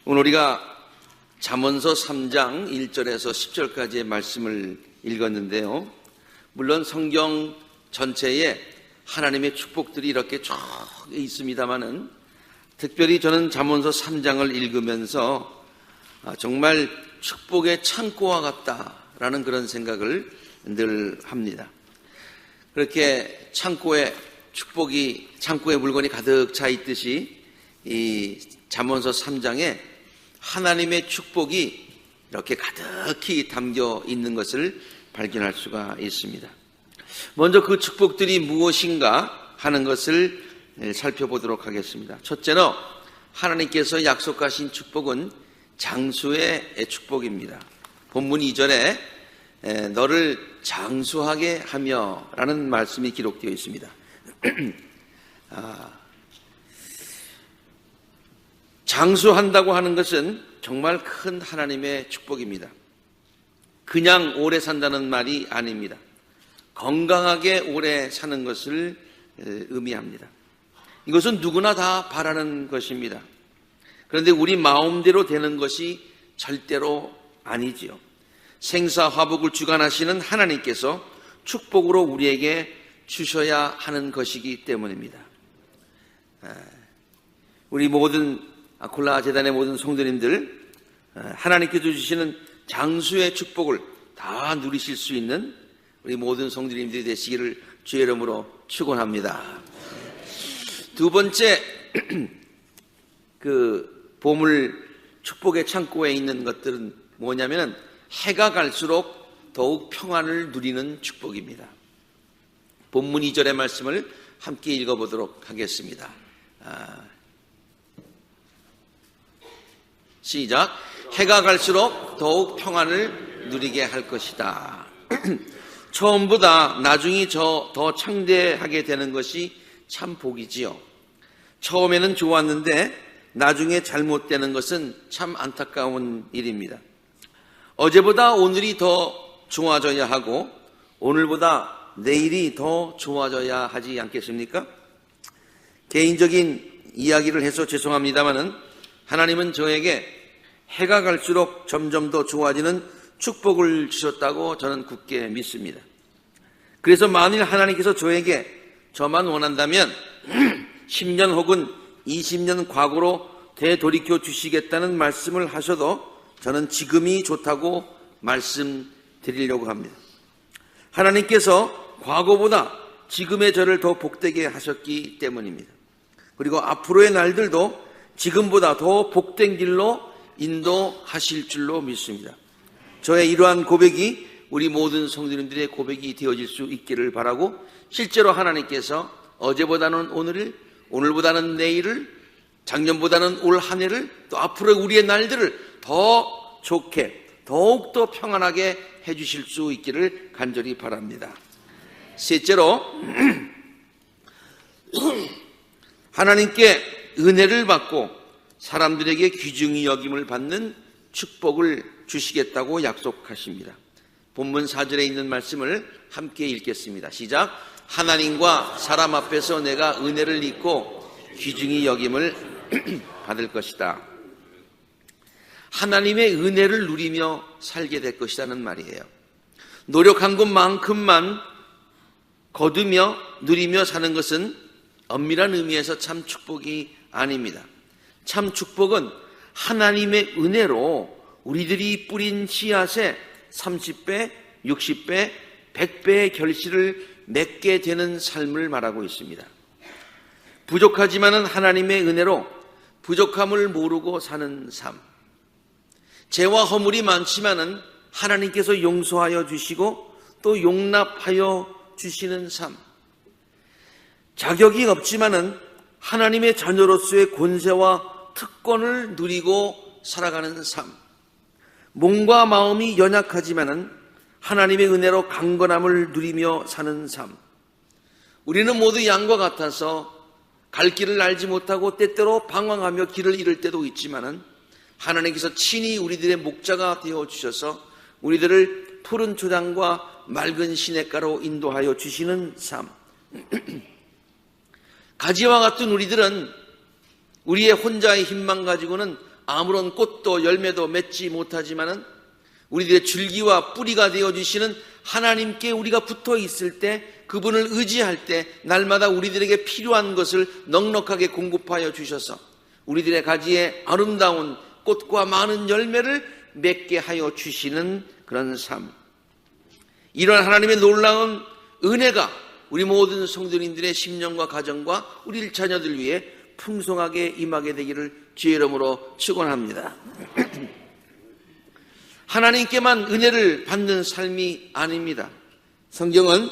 오늘 우리가 잠언서 3장 1절에서 10절까지의 말씀을 읽었는데요. 물론 성경 전체에 하나님의 축복들이 이렇게 쭉 있습니다마는 특별히 저는 잠언서 3장을 읽으면서 정말 축복의 창고와 같다라는 그런 생각을 늘 합니다. 그렇게 창고에 물건이 가득 차 있듯이 이 잠언서 3장에 하나님의 축복이 이렇게 가득히 담겨 있는 것을 발견할 수가 있습니다. 먼저 그 축복들이 무엇인가 하는 것을 살펴보도록 하겠습니다. 첫째는 하나님께서 약속하신 축복은 장수의 축복입니다. 본문 2절에 너를 장수하게 하며 라는 말씀이 기록되어 있습니다. 장수한다고 하는 것은 정말 큰 하나님의 축복입니다. 그냥 오래 산다는 말이 아닙니다. 건강하게 오래 사는 것을 의미합니다. 이것은 누구나 다 바라는 것입니다. 그런데 우리 마음대로 되는 것이 절대로 아니지요. 생사화복을 주관하시는 하나님께서 축복으로 우리에게 주셔야 하는 것이기 때문입니다. 우리 모든 아콜라 재단의 모든 성도님들, 하나님께서 주시는 장수의 축복을 다 누리실 수 있는 우리 모든 성도님들이 되시기를 주의 이름으로 축원합니다. 두 번째, 그 보물 축복의 창고에 있는 것들은 뭐냐면 해가 갈수록 더욱 평안을 누리는 축복입니다. 본문 2절의 말씀을 함께 읽어보도록 하겠습니다. 시작. 해가 갈수록 더욱 평안을 누리게 할 것이다. 처음보다 나중이 더 창대하게 되는 것이 참 복이지요. 처음에는 좋았는데 나중에 잘못되는 것은 참 안타까운 일입니다. 어제보다 오늘이 더 좋아져야 하고 오늘보다 내일이 더 좋아져야 하지 않겠습니까? 개인적인 이야기를 해서 죄송합니다마는 하나님은 저에게 해가 갈수록 점점 더 좋아지는 축복을 주셨다고 저는 굳게 믿습니다. 그래서 만일 하나님께서 저만 원한다면 10년 혹은 20년 과거로 되돌이켜 주시겠다는 말씀을 하셔도 저는 지금이 좋다고 말씀드리려고 합니다. 하나님께서 과거보다 지금의 저를 더 복되게 하셨기 때문입니다. 그리고 앞으로의 날들도 지금보다 더 복된 길로 인도하실 줄로 믿습니다. 저의 이러한 고백이 우리 모든 성도님들의 고백이 되어질 수 있기를 바라고, 실제로 하나님께서 어제보다는 오늘을, 오늘보다는 내일을, 작년보다는 올 한 해를, 또 앞으로 우리의 날들을 더 좋게, 더욱더 평안하게 해주실 수 있기를 간절히 바랍니다. 셋째로, 하나님께 은혜를 받고 사람들에게 귀중히 여김을 받는 축복을 주시겠다고 약속하십니다. 본문 4절에 있는 말씀을 함께 읽겠습니다. 시작. 하나님과 사람 앞에서 내가 은혜를 입고 귀중히 여김을 받을 것이다. 하나님의 은혜를 누리며 살게 될 것이라는 말이에요. 노력한 것만큼만 거두며 누리며 사는 것은 엄밀한 의미에서 참 축복이 아닙니다. 참 축복은 하나님의 은혜로 우리들이 뿌린 씨앗에 30배, 60배, 100배의 결실을 맺게 되는 삶을 말하고 있습니다. 부족하지만은 하나님의 은혜로 부족함을 모르고 사는 삶. 죄와 허물이 많지만은 하나님께서 용서하여 주시고 또 용납하여 주시는 삶. 자격이 없지만은 하나님의 자녀로서의 권세와 특권을 누리고 살아가는 삶. 몸과 마음이 연약하지만은 하나님의 은혜로 강건함을 누리며 사는 삶. 우리는 모두 양과 같아서 갈 길을 알지 못하고 때때로 방황하며 길을 잃을 때도 있지만은 하나님께서 친히 우리들의 목자가 되어 주셔서 우리들을 푸른 초장과 맑은 시냇가로 인도하여 주시는 삶. 가지와 같은 우리들은 우리의 혼자의 힘만 가지고는 아무런 꽃도 열매도 맺지 못하지만은 우리들의 줄기와 뿌리가 되어주시는 하나님께 우리가 붙어 있을 때, 그분을 의지할 때 날마다 우리들에게 필요한 것을 넉넉하게 공급하여 주셔서 우리들의 가지에 아름다운 꽃과 많은 열매를 맺게 하여 주시는 그런 삶, 이런 하나님의 놀라운 은혜가 우리 모든 성도님들의 심령과 가정과 우리 자녀들 위해 풍성하게 임하게 되기를 주의 이름으로 축원합니다. 하나님께만 은혜를 받는 삶이 아닙니다. 성경은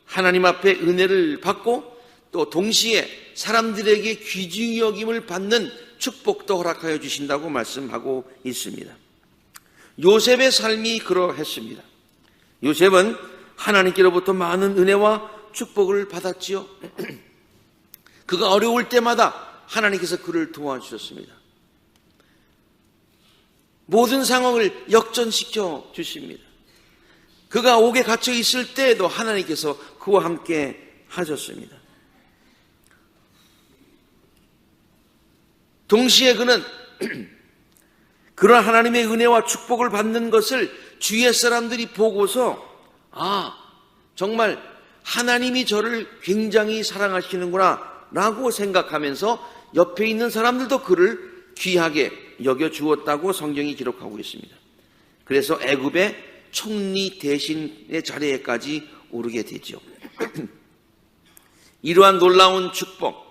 하나님 앞에 은혜를 받고 또 동시에 사람들에게 귀중히 여김을 받는 축복도 허락하여 주신다고 말씀하고 있습니다. 요셉의 삶이 그러했습니다. 요셉은 하나님께로부터 많은 은혜와 축복을 받았지요. 그가 어려울 때마다 하나님께서 그를 도와주셨습니다. 모든 상황을 역전시켜 주십니다. 그가 옥에 갇혀 있을 때에도 하나님께서 그와 함께 하셨습니다. 동시에 그는 그런 하나님의 은혜와 축복을 받는 것을 주위의 사람들이 보고서 정말 하나님이 저를 굉장히 사랑하시는구나 라고 생각하면서 옆에 있는 사람들도 그를 귀하게 여겨 주었다고 성경이 기록하고 있습니다. 그래서 애굽의 총리 대신의 자리에까지 오르게 되죠. 이러한 놀라운 축복,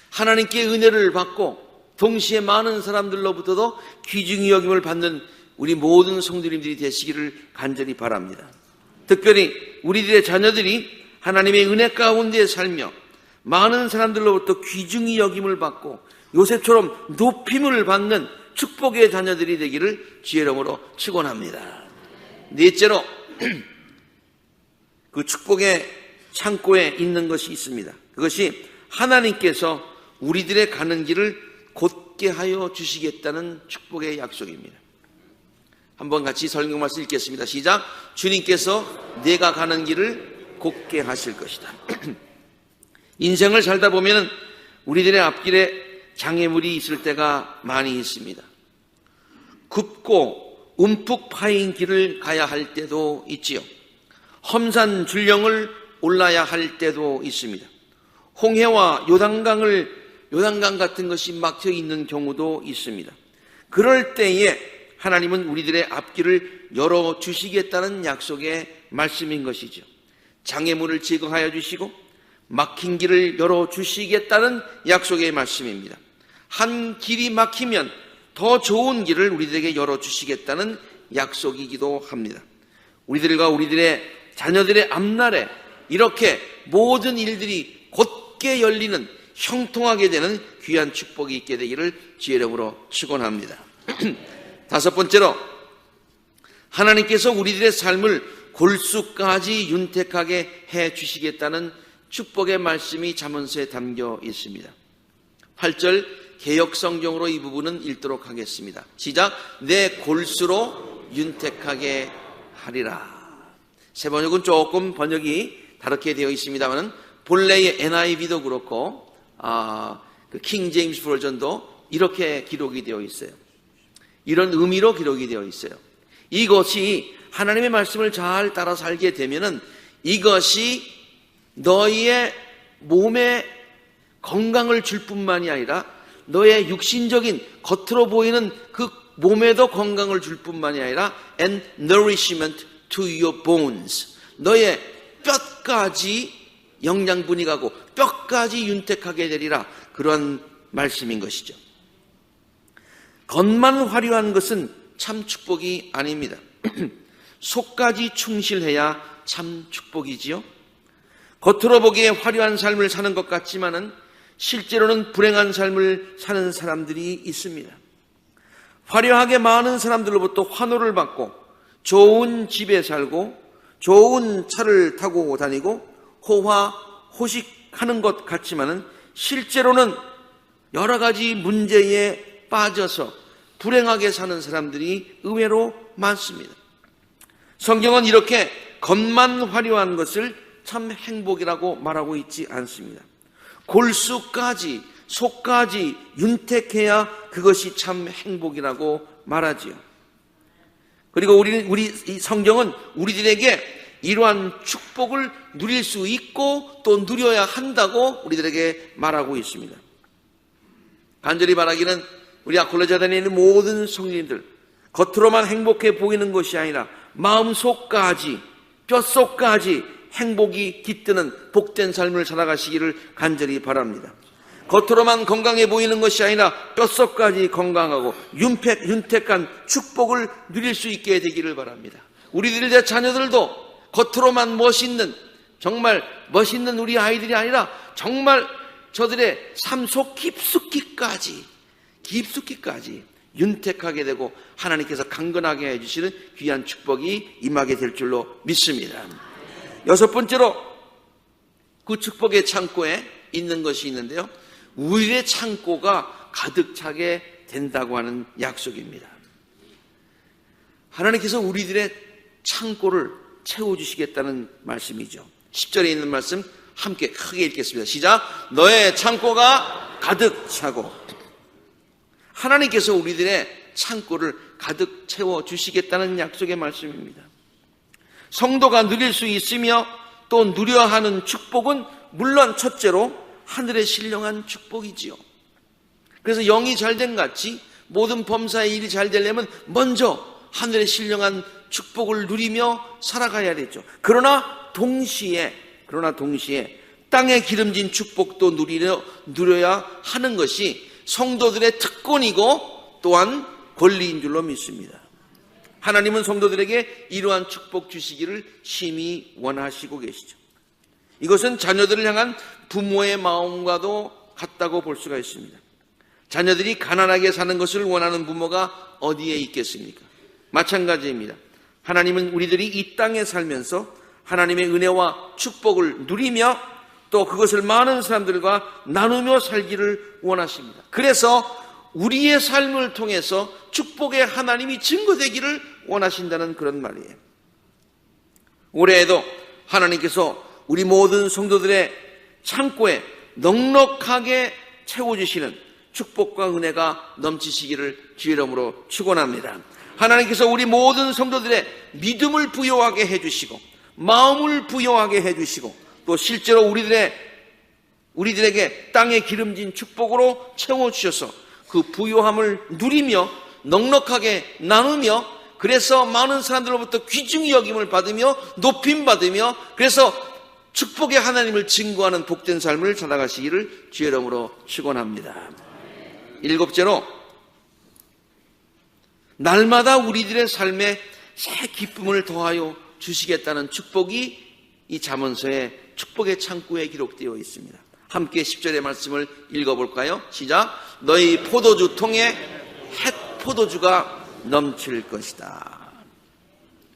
하나님께 은혜를 받고 동시에 많은 사람들로부터도 귀중히 여김을 받는 우리 모든 성도님들이 되시기를 간절히 바랍니다. 특별히 우리들의 자녀들이 하나님의 은혜 가운데 살며 많은 사람들로부터 귀중히 여김을 받고 요셉처럼 높임을 받는 축복의 자녀들이 되기를 주의 이름으로 축원합니다. 넷째로 그 축복의 창고에 있는 것이 있습니다. 그것이 하나님께서 우리들의 가는 길을 곧게 하여 주시겠다는 축복의 약속입니다. 한번 같이 성경 말씀 읽겠습니다. 시작. 주님께서 내가 가는 길을 곧게 하실 것이다. 인생을 살다 보면 우리들의 앞길에 장애물이 있을 때가 많이 있습니다. 굽고 움푹 파인 길을 가야 할 때도 있지요. 험산 줄령을 올라야 할 때도 있습니다. 홍해와 요단강 같은 것이 막혀 있는 경우도 있습니다. 그럴 때에 하나님은 우리들의 앞길을 열어주시겠다는 약속의 말씀인 것이죠. 장애물을 제거하여 주시고 막힌 길을 열어주시겠다는 약속의 말씀입니다. 한 길이 막히면 더 좋은 길을 우리들에게 열어주시겠다는 약속이기도 합니다. 우리들과 우리들의 자녀들의 앞날에 이렇게 모든 일들이 곧게 열리는, 형통하게 되는 귀한 축복이 있게 되기를 주의 이름으로 축원합니다. 다섯 번째로, 하나님께서 우리들의 삶을 골수까지 윤택하게 해 주시겠다는 축복의 말씀이 잠언서에 담겨 있습니다. 8절 개역성경으로 이 부분은 읽도록 하겠습니다. 시작. 내 골수로 윤택하게 하리라. 새 번역은 조금 번역이 다르게 되어 있습니다만 본래의 NIV도 그렇고 그 킹 제임스 버전도 이렇게 기록이 되어 있어요. 이런 의미로 기록이 되어 있어요. 이것이 하나님의 말씀을 잘 따라 살게 되면은 이것이 너희의 몸에 건강을 줄 뿐만이 아니라 너의 육신적인 겉으로 보이는 그 몸에도 건강을 줄 뿐만이 아니라 and nourishment to your bones, 너의 뼈까지 영양분이 가고 뼈까지 윤택하게 되리라, 그런 말씀인 것이죠. 겉만 화려한 것은 참 축복이 아닙니다. 속까지 충실해야 참 축복이지요. 겉으로 보기에 화려한 삶을 사는 것 같지만은 실제로는 불행한 삶을 사는 사람들이 있습니다. 화려하게 많은 사람들로부터 환호를 받고 좋은 집에 살고 좋은 차를 타고 다니고 호화호식하는 것 같지만은 실제로는 여러 가지 문제에 빠져서 불행하게 사는 사람들이 의외로 많습니다. 성경은 이렇게 겉만 화려한 것을 참 행복이라고 말하고 있지 않습니다. 골수까지 속까지 윤택해야 그것이 참 행복이라고 말하지요. 그리고 우리 이 성경은 우리들에게 이러한 축복을 누릴 수 있고 또 누려야 한다고 우리들에게 말하고 있습니다. 간절히 바라기는 우리 아콜레자단에 있는 모든 성도님들, 겉으로만 행복해 보이는 것이 아니라 마음속까지, 뼛속까지 행복이 깃드는 복된 삶을 살아가시기를 간절히 바랍니다. 겉으로만 건강해 보이는 것이 아니라 뼛속까지 건강하고 윤택한 축복을 누릴 수 있게 되기를 바랍니다. 우리들의 자녀들도 겉으로만 멋있는, 정말 멋있는 우리 아이들이 아니라 정말 저들의 삶 속 깊숙이까지 윤택하게 되고 하나님께서 강건하게 해주시는 귀한 축복이 임하게 될 줄로 믿습니다. 여섯 번째로 그 축복의 창고에 있는 것이 있는데요, 우리의 창고가 가득 차게 된다고 하는 약속입니다. 하나님께서 우리들의 창고를 채워주시겠다는 말씀이죠. 10절에 있는 말씀 함께 크게 읽겠습니다. 시작. 너의 창고가 가득 차고. 하나님께서 우리들의 창고를 가득 채워주시겠다는 약속의 말씀입니다. 성도가 누릴 수 있으며 또 누려야 하는 축복은 물론 첫째로 하늘의 신령한 축복이지요. 그래서 영이 잘된 같이 모든 범사의 일이 잘 되려면 먼저 하늘의 신령한 축복을 누리며 살아가야 되죠. 그러나 동시에 땅에 기름진 축복도 누려야 하는 것이 성도들의 특권이고 또한 권리인 줄로 믿습니다. 하나님은 성도들에게 이러한 축복 주시기를 심히 원하시고 계시죠. 이것은 자녀들을 향한 부모의 마음과도 같다고 볼 수가 있습니다. 자녀들이 가난하게 사는 것을 원하는 부모가 어디에 있겠습니까? 마찬가지입니다. 하나님은 우리들이 이 땅에 살면서 하나님의 은혜와 축복을 누리며 또 그것을 많은 사람들과 나누며 살기를 원하십니다. 그래서 우리의 삶을 통해서 축복의 하나님이 증거되기를 원하신다는 그런 말이에요. 올해에도 하나님께서 우리 모든 성도들의 창고에 넉넉하게 채워주시는 축복과 은혜가 넘치시기를 주의 이름으로 축원합니다. 하나님께서 우리 모든 성도들의 믿음을 부여하게 해주시고 마음을 부여하게 해주시고 또 실제로 우리들에게 땅에 기름진 축복으로 채워주셔서 그 부요함을 누리며 넉넉하게 나누며 그래서 많은 사람들로부터 귀중히 여김을 받으며 높임받으며 그래서 축복의 하나님을 증거하는 복된 삶을 살아가시기를 주의 이름으로 축원합니다. 일곱째로 날마다 우리들의 삶에 새 기쁨을 더하여 주시겠다는 축복이 이 잠언서의 축복의 창고에 기록되어 있습니다. 함께 10절의 말씀을 읽어볼까요? 시작. 너희 포도주 통에 햇 포도주가 넘칠 것이다.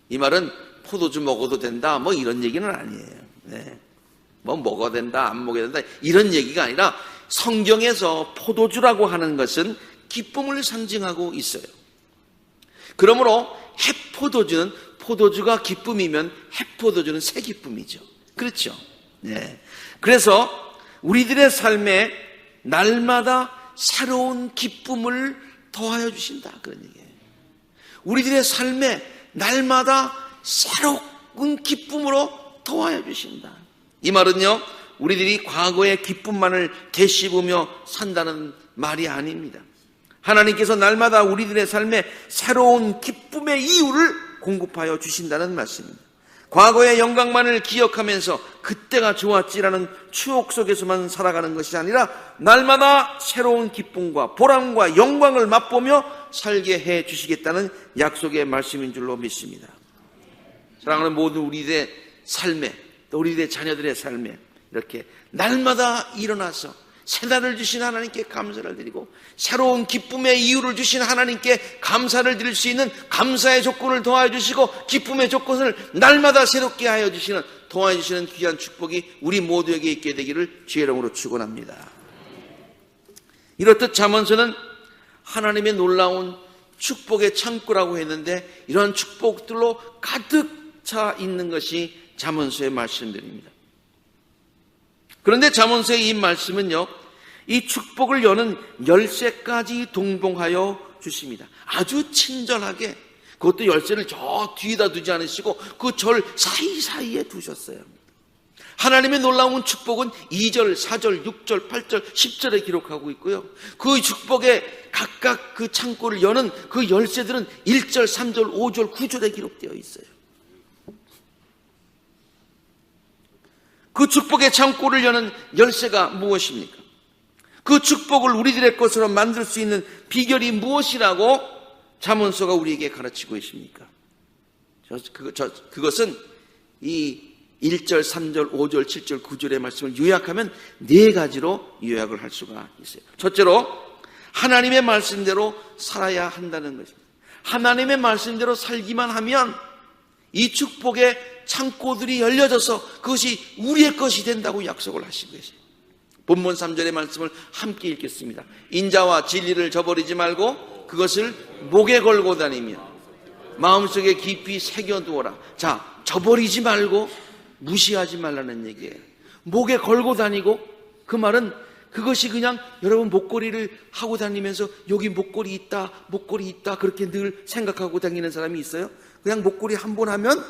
이 말은 포도주 먹어도 된다 뭐 이런 얘기는 아니에요. 네. 뭐 먹어야 된다 안 먹어야 된다 이런 얘기가 아니라 성경에서 포도주라고 하는 것은 기쁨을 상징하고 있어요. 그러므로 햇포도주는 포도주가 기쁨이면 햇포도주는 새 기쁨이죠. 그렇죠? 네. 그래서 우리들의 삶에 날마다 새로운 기쁨을 더하여 주신다 그런 얘기예요. 우리들의 삶에 날마다 새로운 기쁨으로 더하여 주신다. 이 말은요, 우리들이 과거의 기쁨만을 되씹으며 산다는 말이 아닙니다. 하나님께서 날마다 우리들의 삶에 새로운 기쁨의 이유를 공급하여 주신다는 말씀입니다. 과거의 영광만을 기억하면서 그때가 좋았지라는 추억 속에서만 살아가는 것이 아니라 날마다 새로운 기쁨과 보람과 영광을 맛보며 살게 해 주시겠다는 약속의 말씀인 줄로 믿습니다. 사랑하는 모든 우리들의 삶에 또 우리들의 자녀들의 삶에 이렇게 날마다 일어나서 새날을 주신 하나님께 감사를 드리고 새로운 기쁨의 이유를 주신 하나님께 감사를 드릴 수 있는 감사의 조건을 더하여 주시고 기쁨의 조건을 날마다 새롭게 하여 주시는 더하여 주시는 귀한 축복이 우리 모두에게 있게 되기를 주의 이름으로 축원합니다. 이렇듯 잠언서는 하나님의 놀라운 축복의 창고라고 했는데 이런 축복들로 가득 차 있는 것이 잠언서의 말씀들입니다. 그런데 잠언서의 이 말씀은요, 이 축복을 여는 열쇠까지 동봉하여 주십니다. 아주 친절하게, 그것도 열쇠를 저 뒤에다 두지 않으시고 그 절 사이사이에 두셨어요. 하나님의 놀라운 축복은 2절, 4절, 6절, 8절, 10절에 기록하고 있고요. 그 축복에 각각 그 창고를 여는 그 열쇠들은 1절, 3절, 5절, 9절에 기록되어 있어요. 그 축복의 창고를 여는 열쇠가 무엇입니까? 그 축복을 우리들의 것으로 만들 수 있는 비결이 무엇이라고 잠언서가 우리에게 가르치고 있습니까? 그것은 이 1절, 3절, 5절, 7절, 9절의 말씀을 요약하면 4가지로 요약을 할 수가 있어요. 첫째로 하나님의 말씀대로 살아야 한다는 것입니다. 하나님의 말씀대로 살기만 하면 이 축복의 창고들이 열려져서 그것이 우리의 것이 된다고 약속을 하시고 계세요. 본문 3절의 말씀을 함께 읽겠습니다. 인자와 진리를 저버리지 말고 그것을 목에 걸고 다니며 마음속에 깊이 새겨두어라. 자, 저버리지 말고 무시하지 말라는 얘기예요. 목에 걸고 다니고, 그 말은 그것이 그냥 여러분 목걸이를 하고 다니면서 여기 목걸이 있다 그렇게 늘 생각하고 다니는 사람이 있어요? 그냥 목걸이 한 번 하면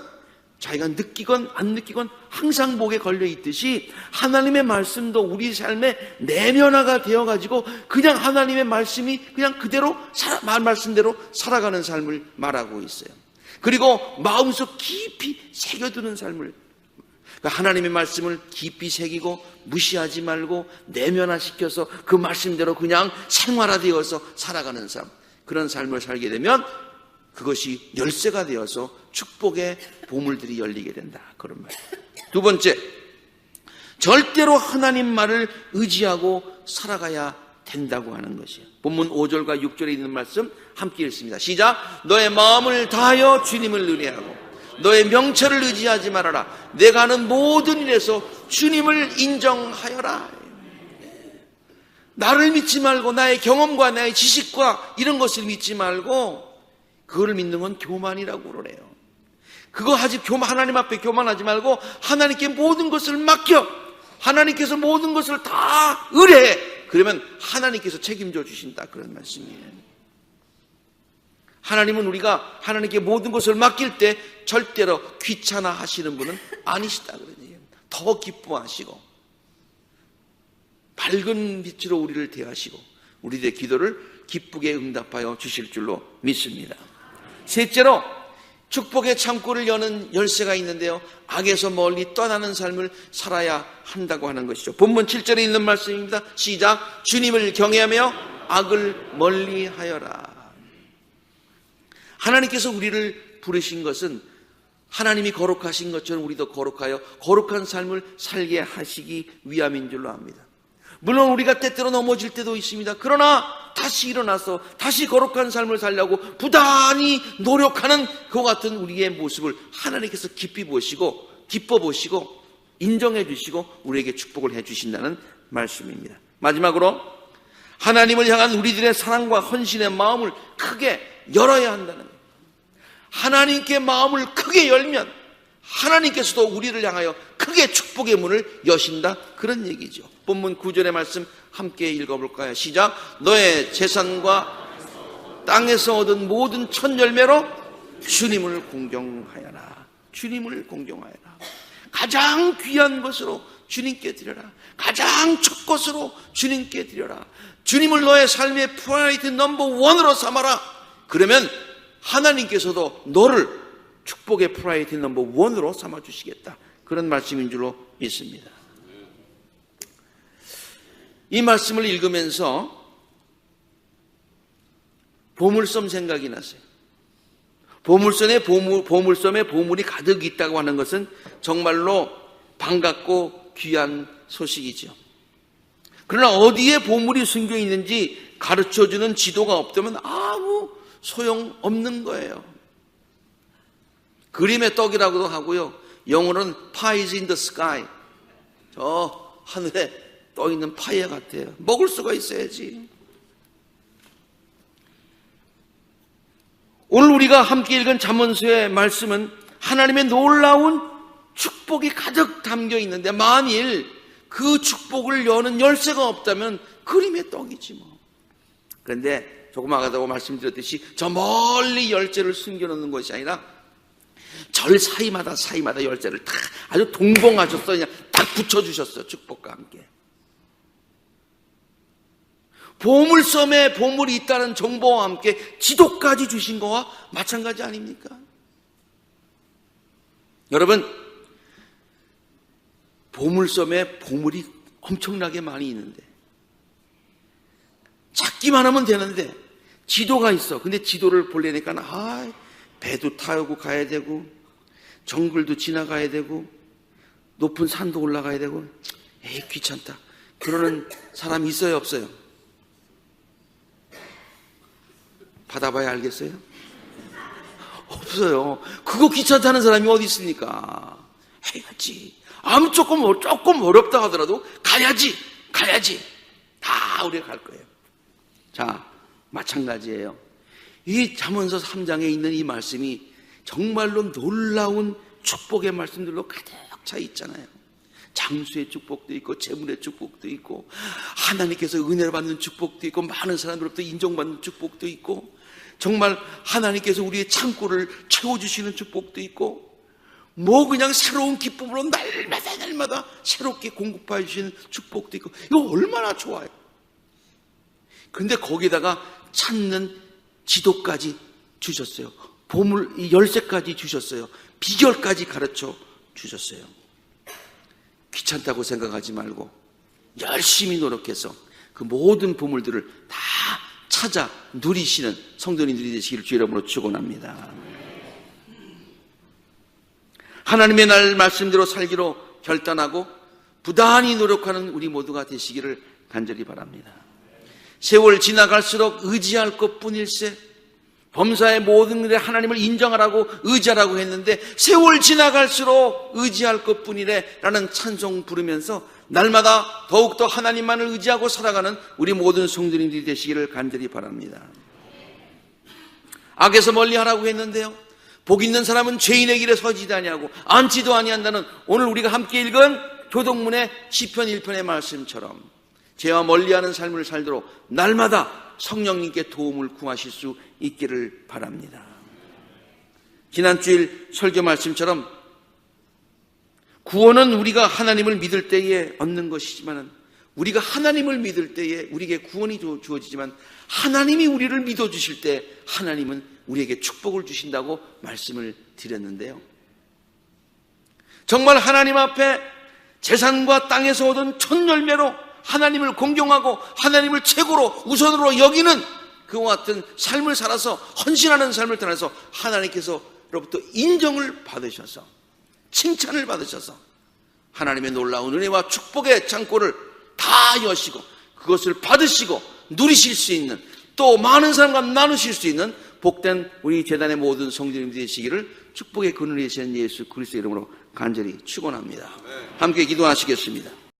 자기가 느끼건 안 느끼건 항상 목에 걸려 있듯이 하나님의 말씀도 우리 삶의 내면화가 되어가지고 그냥 하나님의 말씀이 그냥 그대로 말씀대로 살아가는 삶을 말하고 있어요. 그리고 마음속 깊이 새겨두는 삶을, 그러니까 하나님의 말씀을 깊이 새기고 무시하지 말고 내면화시켜서 그 말씀대로 그냥 생활화되어서 살아가는 삶, 그런 삶을 살게 되면 그것이 열쇠가 되어서 축복의 보물들이 열리게 된다, 그런 말이에요. 두 번째, 절대로 하나님 말을 의지하고 살아가야 된다고 하는 것이에요. 본문 5절과 6절에 있는 말씀 함께 읽습니다. 시작. 너의 마음을 다하여 주님을 의뢰하고 너의 명철을 의지하지 말아라. 내가 하는 모든 일에서 주님을 인정하여라. 나를 믿지 말고 나의 경험과 나의 지식과 이런 것을 믿지 말고, 그거를 믿는 건 교만이라고 그러네요. 그거 하나님 앞에 교만하지 말고 하나님께 모든 것을 맡겨. 하나님께서 모든 것을 다 의뢰해. 그러면 하나님께서 책임져 주신다, 그런 말씀이에요. 하나님은 우리가 하나님께 모든 것을 맡길 때 절대로 귀찮아 하시는 분은 아니시다, 그런 얘기예요. 더 기뻐하시고 밝은 빛으로 우리를 대하시고 우리의 기도를 기쁘게 응답하여 주실 줄로 믿습니다. 셋째로 축복의 창고를 여는 열쇠가 있는데요, 악에서 멀리 떠나는 삶을 살아야 한다고 하는 것이죠. 본문 7절에 있는 말씀입니다. 시작. 주님을 경외하며 악을 멀리하여라. 하나님께서 우리를 부르신 것은 하나님이 거룩하신 것처럼 우리도 거룩하여 거룩한 삶을 살게 하시기 위함인 줄로 압니다. 물론 우리가 때때로 넘어질 때도 있습니다. 그러나 다시 일어나서 다시 거룩한 삶을 살려고 부단히 노력하는 그와 같은 우리의 모습을 하나님께서 깊이 보시고 기뻐 보시고 인정해 주시고 우리에게 축복을 해 주신다는 말씀입니다. 마지막으로 하나님을 향한 우리들의 사랑과 헌신의 마음을 크게 열어야 한다는 거예요. 하나님께 마음을 크게 열면 하나님께서도 우리를 향하여 크게 축복의 문을 여신다, 그런 얘기죠. 본문 9절의 말씀 함께 읽어볼까요? 시작. 너의 재산과 땅에서 얻은 모든 첫 열매로 주님을 공경하여라. 주님을 공경하여라. 가장 귀한 것으로 주님께 드려라. 가장 첫 것으로 주님께 드려라. 주님을 너의 삶의 프라이어리티 넘버 원으로 삼아라. 그러면 하나님께서도 너를 축복의 프라이어리티 넘버 원으로 삼아주시겠다, 그런 말씀인 줄로 믿습니다. 이 말씀을 읽으면서 보물섬 생각이 났어요. 보물섬에 보물이 가득 있다고 하는 것은 정말로 반갑고 귀한 소식이죠. 그러나 어디에 보물이 숨겨 있는지 가르쳐주는 지도가 없다면 아무 소용없는 거예요. 그림의 떡이라고도 하고요, 영어로는 pies in the sky, 저 하늘에 떠 있는 파이어 같아요. 먹을 수가 있어야지. 오늘 우리가 함께 읽은 잠언서의 말씀은 하나님의 놀라운 축복이 가득 담겨 있는데, 만일 그 축복을 여는 열쇠가 없다면 그림의 떡이지 뭐. 그런데 조금 아까도 말씀드렸듯이 저 멀리 열쇠를 숨겨놓는 것이 아니라 절 사이마다 열쇠를 다 아주 동봉하셨어요. 그냥 딱 붙여주셨어요. 축복과 함께. 보물섬에 보물이 있다는 정보와 함께 지도까지 주신 거와 마찬가지 아닙니까? 여러분, 보물섬에 보물이 엄청나게 많이 있는데 찾기만 하면 되는데 지도가 있어. 근데 지도를 보려니까 배도 타고 가야 되고 정글도 지나가야 되고 높은 산도 올라가야 되고 에이 귀찮다. 그러는 사람 있어요 없어요? 받아봐야 알겠어요? 없어요. 그거 귀찮다는 사람이 어디 있습니까? 해야지. 아무 조금 어렵다 하더라도 가야지. 다 우리가 갈 거예요. 자, 마찬가지예요. 이 잠언서 3장에 있는 이 말씀이 정말로 놀라운 축복의 말씀들로 가득 차 있잖아요. 장수의 축복도 있고 재물의 축복도 있고 하나님께서 은혜를 받는 축복도 있고 많은 사람들로부터 인정받는 축복도 있고 정말 하나님께서 우리의 창고를 채워주시는 축복도 있고 뭐 그냥 새로운 기쁨으로 날마다 새롭게 공급해 주시는 축복도 있고 이거 얼마나 좋아요. 그런데 거기다가 찾는 지도까지 주셨어요. 보물 이 열쇠까지 주셨어요. 비결까지 가르쳐 주셨어요. 귀찮다고 생각하지 말고 열심히 노력해서 그 모든 보물들을 다 찾아 누리시는 성도님들이 되시기를 주의 이름으로 축원합니다. 하나님의 날 말씀대로 살기로 결단하고 부단히 노력하는 우리 모두가 되시기를 간절히 바랍니다. 세월 지나갈수록 의지할 것뿐일세. 범사의 모든 일에 하나님을 인정하라고 의지하라고 했는데 세월 지나갈수록 의지할 것뿐이래 라는 찬송 부르면서 날마다 더욱더 하나님만을 의지하고 살아가는 우리 모든 성도님들이 되시기를 간절히 바랍니다. 악에서 멀리하라고 했는데요, 복 있는 사람은 죄인의 길에 서지도 아니하고 앉지도 아니한다는 오늘 우리가 함께 읽은 교동문의 시편 1편의 말씀처럼 죄와 멀리하는 삶을 살도록 날마다 성령님께 도움을 구하실 수 있기를 바랍니다. 지난주일 설교 말씀처럼 구원은 우리가 하나님을 믿을 때에 얻는 것이지만 우리가 하나님을 믿을 때에 우리에게 구원이 주어지지만 하나님이 우리를 믿어주실 때 하나님은 우리에게 축복을 주신다고 말씀을 드렸는데요, 정말 하나님 앞에 재산과 땅에서 얻은 첫 열매로 하나님을 공경하고 하나님을 최고로 우선으로 여기는 그와 같은 삶을 살아서 헌신하는 삶을 통해서 하나님께서로부터 인정을 받으셔서 칭찬을 받으셔서 하나님의 놀라운 은혜와 축복의 창고를 다 여시고 그것을 받으시고 누리실 수 있는, 또 많은 사람과 나누실 수 있는 복된 우리 재단의 모든 성도님들이 되시기를 축복의 근원이 되시는 예수 그리스도의 이름으로 간절히 축원합니다. 함께 기도하시겠습니다.